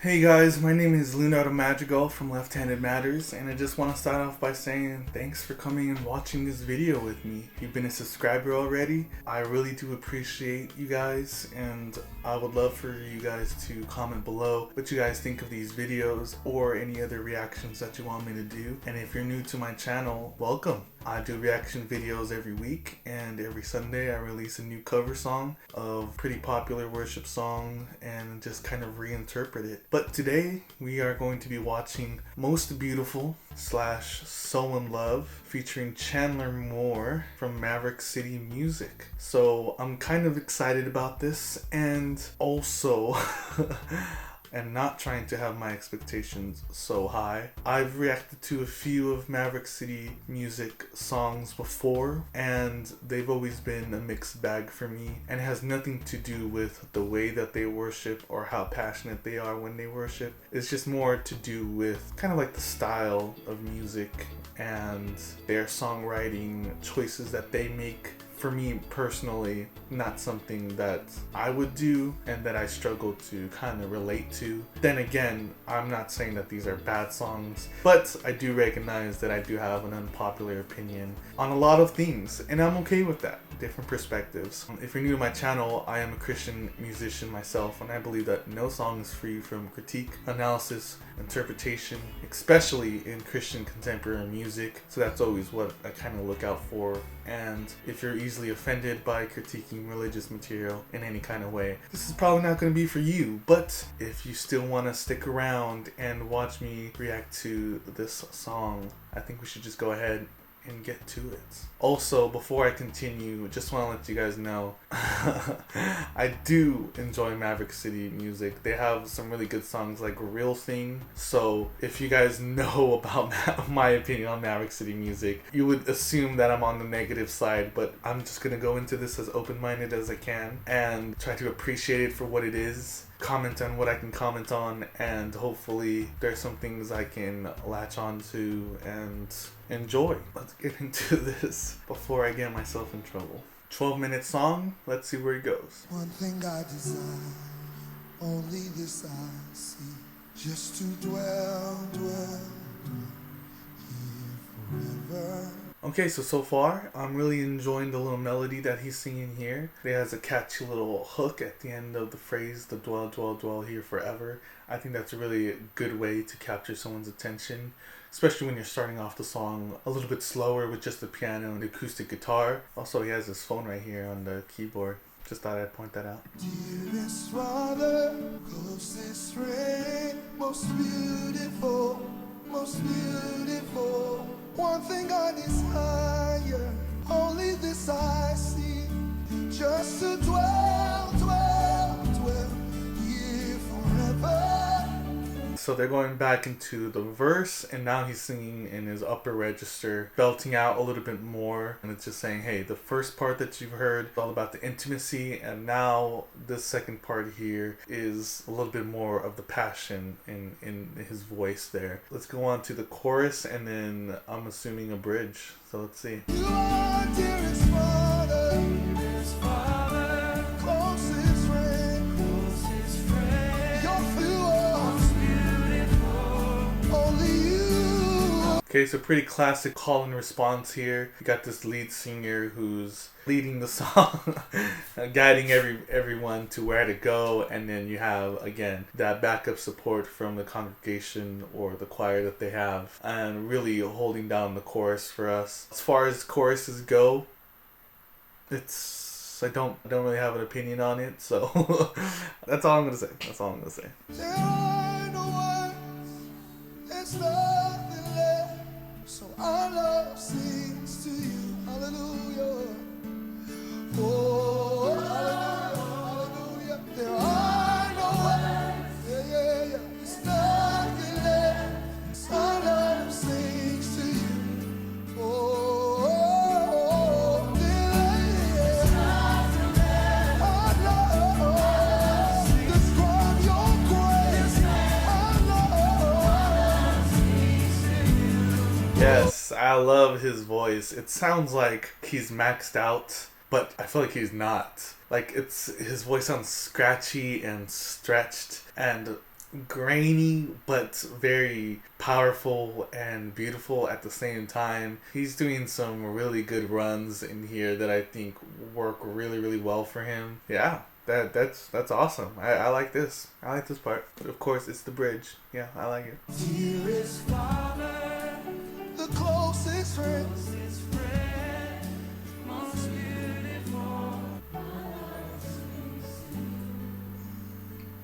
Hey guys, my name is Leonardo Madrigal from Left Handed Matters, and I just want to start off by saying thanks for coming and watching this video with me. If you've been a subscriber already, I really do appreciate you guys, and I would love for you guys to comment below what you guys think of these videos or any other reactions that you want me to do. And if you're new to my channel, welcome. I do reaction videos every week, and every Sunday I release a new cover song of pretty popular worship song and just kind of reinterpret it. But today we are going to be watching Most Beautiful / So in Love featuring Chandler from Maverick City Music. So I'm kind of excited about this, and also and not trying to have my expectations so high. I've reacted to a few of Maverick City Music songs before, and they've always been a mixed bag for me, and it has nothing to do with the way that they worship or how passionate they are when they worship. It's just more to do with kind of like the style of music and their songwriting choices that they make. For me personally, not something that I would do and that I struggle to kind of relate to. Then again, I'm not saying that these are bad songs, but I do recognize that I do have an unpopular opinion on a lot of things, and I'm okay with that. Different perspectives. If you're new to my channel, I am a Christian musician myself, and I believe that no song is free from critique, analysis, interpretation, especially in Christian contemporary music. So that's always what I kind of look out for. And if you're easily offended by critiquing religious material in any kind of way, this is probably not going to be for you. But if you still want to stick around and watch me react to this song, I think we should just go ahead and get to it. Also, before I continue, just want to let you guys know I do enjoy Maverick City Music. They have some really good songs like Real Thing. So if you guys know about my opinion on Maverick City Music, you would assume that I'm on the negative side, but I'm just gonna go into this as open-minded as I can and try to appreciate it for what it is, comment on what I can comment on, and hopefully there's some things I can latch on to and enjoy. Let's get into this before I get myself in trouble. 12-minute song, let's see where it goes. One thing I desire, only this I see, just to dwell here forever. Okay, so far, I'm really enjoying the little melody that he's singing here. It has a catchy little hook at the end of the phrase, the dwell here forever. I think that's a really good way to capture someone's attention, especially when you're starting off the song a little bit slower with just the piano and the acoustic guitar. Also, he has his phone right here on the keyboard. Just thought I'd point that out. Dearest Father, closest friend, most beautiful, most beautiful. One thing I desire, only this I see, just to dwell here forever. So they're going back into the verse, and now he's singing in his upper register, belting out a little bit more, and it's just saying, hey, the first part that you've heard is all about the intimacy, and now this second part here is a little bit more of the passion in his voice there. Let's go on to the chorus, and then I'm assuming a bridge, so let's see. You are dearest Father, closest friend, you're only you. Okay, so pretty classic call and response here. You got this lead singer who's leading the song, guiding everyone to where to go, and then you have, again, that backup support from the congregation or the choir that they have, and really holding down the chorus for us. As far as choruses go, I don't really have an opinion on it, so that's all I'm gonna say. That's all I'm gonna say. There are no words, there's nothing left, so our love sings to you. Hallelujah. Oh, hallelujah, hallelujah. There are no words, yeah. There's nothing left, so our love sings to you. Oh, yeah. Our love, describe your grace. Our love sings to you. Yes, I love his voice. It sounds like he's maxed out, but I feel like he's not. Like, his voice sounds scratchy and stretched, and grainy but very powerful and beautiful at the same time. He's doing some really good runs in here that I think work really, really well for him. Yeah. That's awesome. I like this. I like this part. But of course, it's the bridge. Yeah, I like it. Dearest Father, the closest friend, most beautiful.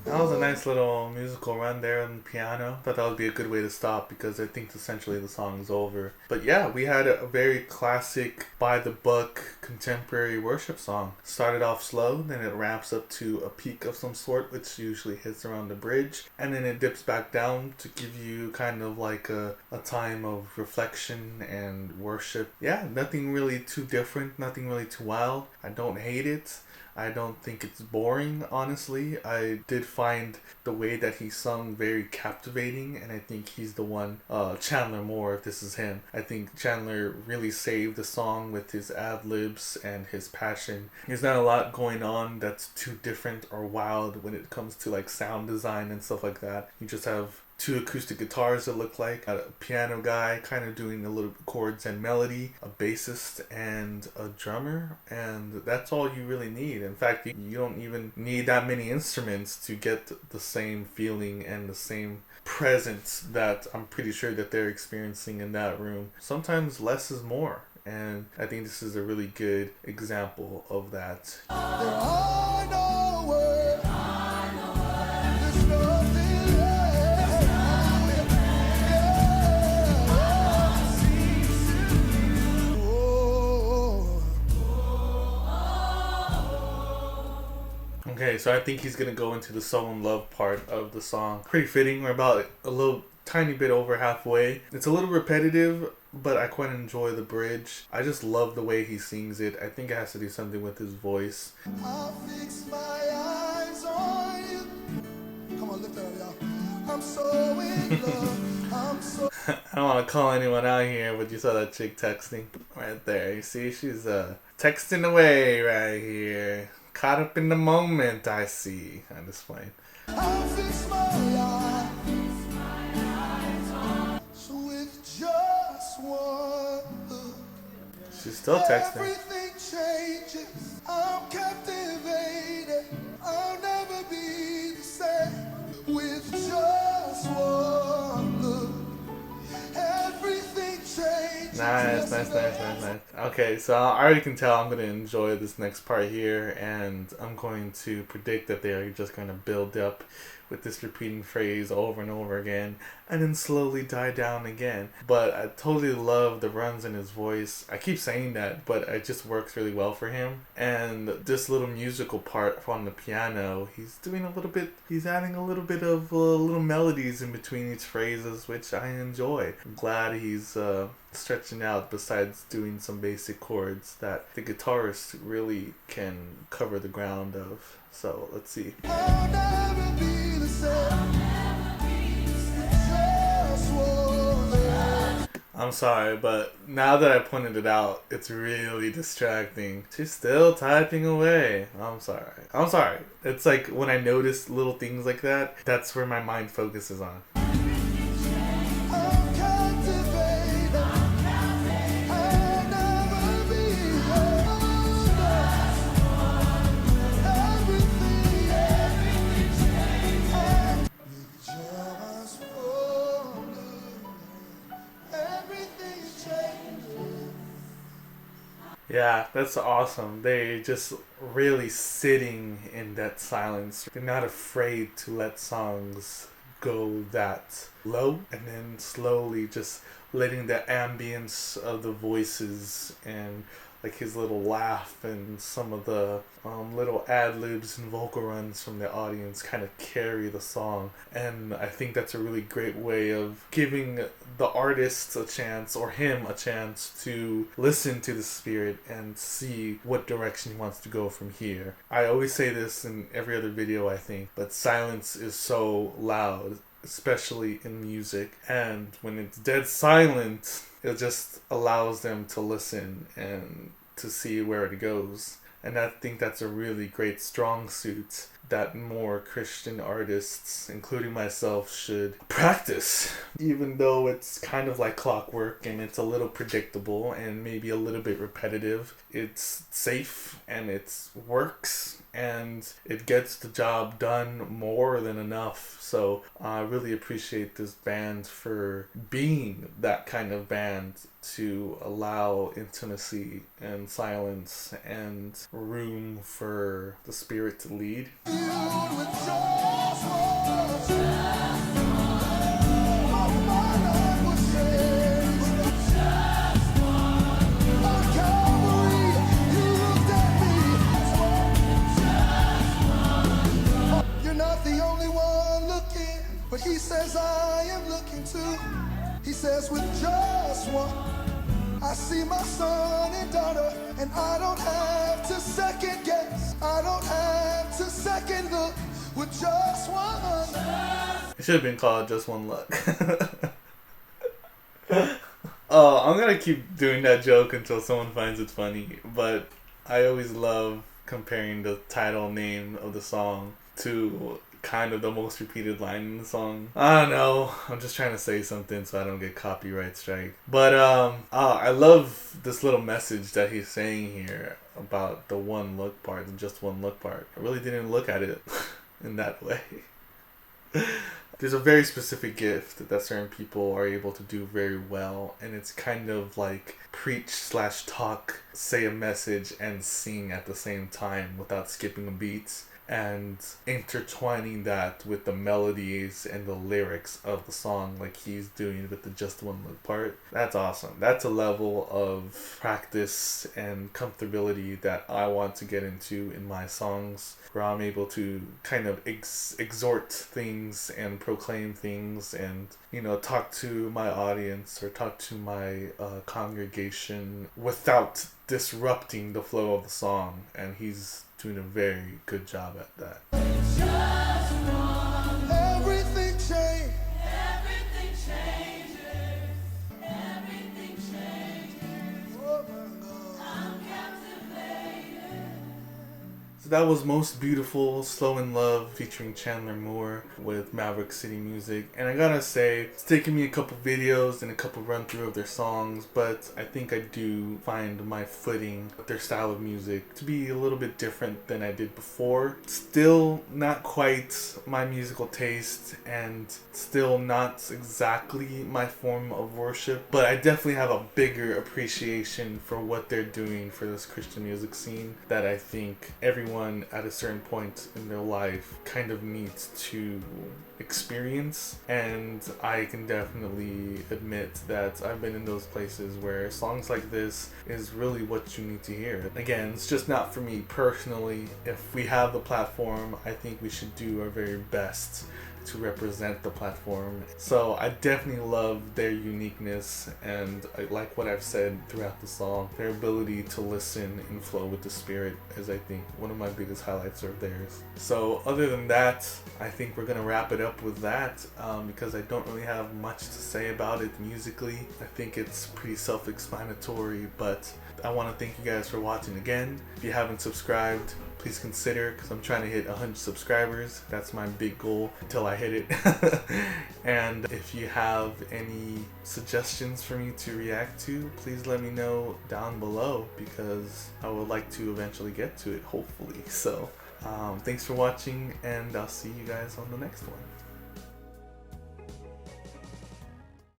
That was a nice little musical run there on the piano. Thought that would be a good way to stop because I think essentially the song's over. But yeah, we had a very classic, by the book, contemporary worship song. Started off slow, then it ramps up to a peak of some sort, which usually hits around the bridge, and then it dips back down to give you kind of like a time of reflection and worship. Yeah, nothing really too different, nothing really too wild. I don't hate it. I don't think it's boring, honestly. I did find the way that he sung very captivating, and I think he's the one, Chandler Moore, if this is him. I think Chandler really saved the song with his ad-libs and his passion. There's not a lot going on that's too different or wild when it comes to like sound design and stuff like that. You just have two acoustic guitars that look like a piano guy kind of doing a little chords and melody, a bassist and a drummer, and that's all you really need. In fact, you don't even need that many instruments to get the same feeling and the same presence that I'm pretty sure that they're experiencing in that room. Sometimes less is more, and I think this is a really good example of that. There are no words. There's nothing left. Okay, so I think he's gonna go into the "So in Love" part of the song. Pretty fitting. We're about a little tiny bit over halfway. It's a little repetitive, but I quite enjoy the bridge. I just love the way he sings it. I think it has to do something with his voice. I'll fix my eyes on you. Come on, lift that up, y'all. I'm so in love. I'm so. I don't want to call anyone out here, but you saw that chick texting right there. You see, she's texting away right here. Caught up in the moment, I see. I'm just playing. I'll fix my eyes. So with just one look, She's still texting. everything changes. I'm captivated. I'll never be the same. With just one look, everything changes. Nice. Okay, so I already can tell I'm going to enjoy this next part here, and I'm going to predict that they are just going to build up with this repeating phrase over and over again, and then slowly die down again. But I totally love the runs in his voice. I keep saying that, but it just works really well for him. And this little musical part on the piano, he's adding a little bit of little melodies in between each phrases, which I enjoy. I'm glad he's stretching out besides doing some basic chords that the guitarist really can cover the ground of. So let's see. I'll never be the same. Just one look. I'm sorry, but now that I pointed it out, it's really distracting. She's still typing away. I'm sorry. It's like when I notice little things like that, that's where my mind focuses on. I'm captivated. I'll never be alone. Everything changes. With just one look, everything changes. Yeah, that's awesome. They just really sitting in that silence. They're not afraid to let songs go that low, and then slowly just letting the ambience of the voices and like his little laugh and some of the little ad-libs and vocal runs from the audience kind of carry the song. And I think that's a really great way of giving the artist a chance, or him a chance, to listen to the spirit and see what direction he wants to go from here. I always say this in every other video, I think, but silence is so loud, especially in music, and when it's dead silent, it just allows them to listen and to see where it goes. And I think that's a really great strong suit that more Christian artists, including myself, should practice. Even though it's kind of like clockwork and it's a little predictable and maybe a little bit repetitive, it's safe and it works and it gets the job done more than enough. So I really appreciate this band for being that kind of band to allow intimacy and silence and room for the Spirit to lead. But he says I am looking too. He says with just one, I see my son and daughter, and I don't have to second guess. I don't have to second look. With just one. It should have been called Just One Look. Oh, I'm gonna keep doing that joke until someone finds it funny. But I always love comparing the title name of the song to kind of the most repeated line in the song. I don't know. I'm just trying to say something so I don't get copyright strike. But I love this little message that he's saying here about the one look part, the just one look part. I really didn't look at it in that way. There's a very specific gift that certain people are able to do very well, and it's kind of like preach/talk, say a message, and sing at the same time without skipping a beat, and intertwining that with the melodies and the lyrics of the song like he's doing with the just one look part. That's awesome. That's a level of practice and comfortability that I want to get into in my songs, where I'm able to kind of exhort things and proclaim things and, you know, talk to my audience or talk to my congregation without disrupting the flow of the song. And he's doing a very good job at that. Everything changed. Everything changes. Everything changes. Oh my God. I'm captivated. So that was Most Beautiful, Slow in Love featuring Chandler Moore with Maverick City Music. And I gotta say, it's taken me a couple videos and a couple run through of their songs, but I think I do find my footing with their style of music to be a little bit different than I did before. Still not quite my musical taste and still not exactly my form of worship, but I definitely have a bigger appreciation for what they're doing for this Christian music scene that I think everyone at a certain point in their life kind of needs to experience. And I can definitely admit that I've been in those places where songs like this is really what you need to hear. Again, it's just not for me personally. If we have the platform, I think we should do our very best to represent the platform. So I definitely love their uniqueness, and I like what I've said throughout the song. Their ability to listen and flow with the Spirit is, I think, one of my biggest highlights of theirs. So other than that, I think we're gonna wrap it up with that, because I don't really have much to say about it musically. I think it's pretty self-explanatory, but I want to thank you guys for watching again. If you haven't subscribed, please consider, because I'm trying to hit 100 subscribers. That's my big goal until I hit it. And if you have any suggestions for me to react to, please let me know down below, because I would like to eventually get to it, hopefully. So thanks for watching, and I'll see you guys on the next one.